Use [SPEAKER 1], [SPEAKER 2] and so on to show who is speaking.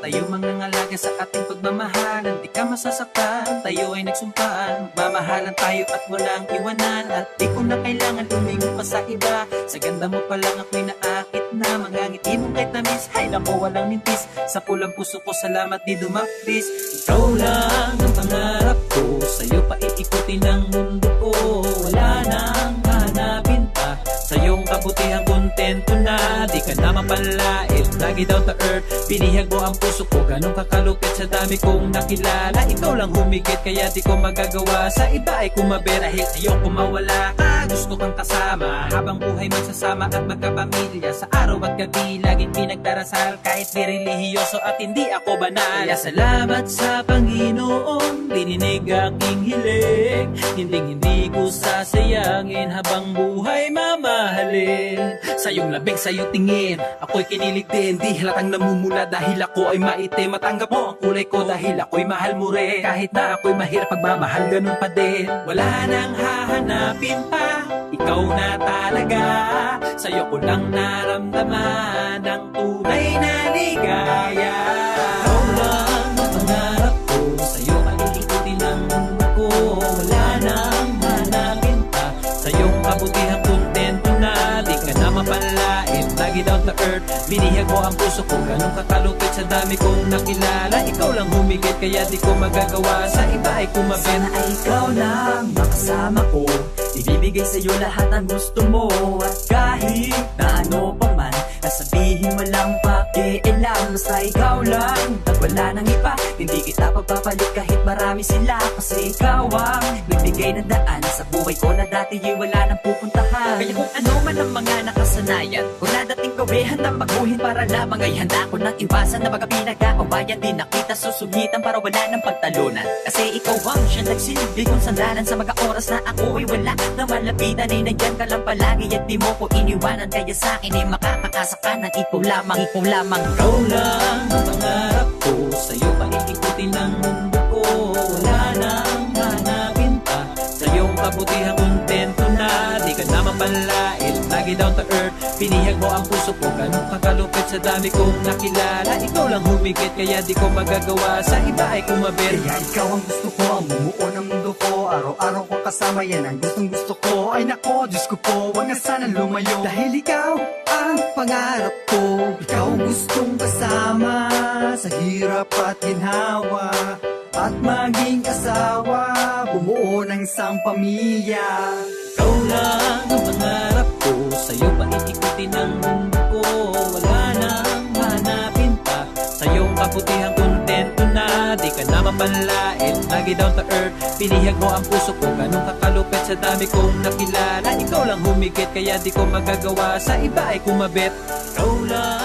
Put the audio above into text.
[SPEAKER 1] Tayo mangangalaga sa ating pagmamahalan, di ka masasaktan, tayo ay nagsumpaan. Magmamahalan tayo at walang iwanan, at di ko na kailangan lumingon pa sa iba. Sa ganda mo pa lang ako'y naakit na, mga ngiti mong kahit tamis, hay nako walang mintis. Sa pulang puso ko salamat di dumapis. Ikaw lang ang pangarap ko, sa'yo pa iikutin ang mundo ko. Wala nang hanapin pa, sa iyong kabutihan kontento na. Di ka na mapalait, lagi down to earth, binihag mo ang puso ko. Ganong kakalupit sa dami kong nakilala. Ikaw lang humigit kaya di ko magagawa, sa iba ay kumabera, dahil ayoko mawala ka. Gusto kang kasama, habang buhay magsasama at magkapamilya. Sa araw at gabi, laging pinagdarasal, kahit di relihiyoso at hindi ako banal. Kaya salamat sa Panginoon, dininig aking hiling. Hindi ko sasayangin, habang buhay mamahalin. Sa iyong labing, sa iyong tingin, ako'y kinilig din. Di halatang namumula dahil ako ay maitim. Matanggap mo ang kulay ko dahil ako'y mahal mo rin. Kahit na ako'y mahirap pagmamahal, ganun pa din. Wala nang hahanapin pa, ikaw na talaga. Sa'yo ko lang naramdaman ang tunay na ligaya. Ikaw lang ang pangarap ko, sa'yo maliikutin ang mundo ko. Wala nang hanapin pa, sa'yong kabutihan kontento na. Di ka na mapalait, lagi down to earth, binihag mo ang puso ko. Ganong kakalupit sa dami kong nakilala. Ikaw lang humigit kaya di ko magagawa, sa iba ay kumabit.
[SPEAKER 2] Sana ay ikaw lang makasama ko, ibibigay sa'yo lahat ang gusto mo. At kahit na ano pa man, nasabihin mo lang pakialam. Basta ikaw lang at wala nang iba, hindi kita pagpapalit kahit marami sila. Kasi ikaw ang nagbigay ng daan sa buhay ko na dati wala nang pupuntahan. Kaya kung ano man ang mga nakasanayan, kung nadating gawin, handang baguhin para lamang ay handa ko nang iwasan na mga pinagkakabayan. Di na kita susugitan para wala nang pagtalunan, kasi ikaw ang siya nagsilbi kong sandalan sa mga oras na ako ay wala na malapitan. Ay nandyan ka lang palagi at di mo ko iniwanan, kaya sa'kin ay makakakasa ka ng ikaw lamang, ikaw lamang.
[SPEAKER 1] Ikaw lang ang pangarap ko, sa'yo pa iikutin ang mundo ko. Wala nang hanapin pa, sa'yong kabutihan kontento na. Di ka na mapalait, lagi down to earth, binihag mo ang puso ko. Ganong kakalupit sa dami kong nakilala. Ikaw lang humigit kaya di ko magagawa, sa iba ay kumabit.
[SPEAKER 3] Kaya ikaw ang gusto ko, ang bumuo ng mundo ko. Araw-araw ko kasama, yan ang gustong gusto ko. Ay nako, Diyos ko po, wag na sana lumayo. Dahil ikaw ang pangarap ko, ikaw gustong kasama sa hirap at ginhawa, at maging asawa, bumuo ng isang pamilya.
[SPEAKER 1] Ikaw lang ang pangarap ko, sa'yo pa iikutin ang mundo ko. Wala nang hanapin pa, sa'yong kabutihan kontento na. Di ka na mapalait, lagi down to earth, binihag mo ang puso ko. Ganong kakalupit sa dami kong nakilala. Ikaw lang humigit kaya di ko magagawa, sa iba ay kumabit. Ikaw lang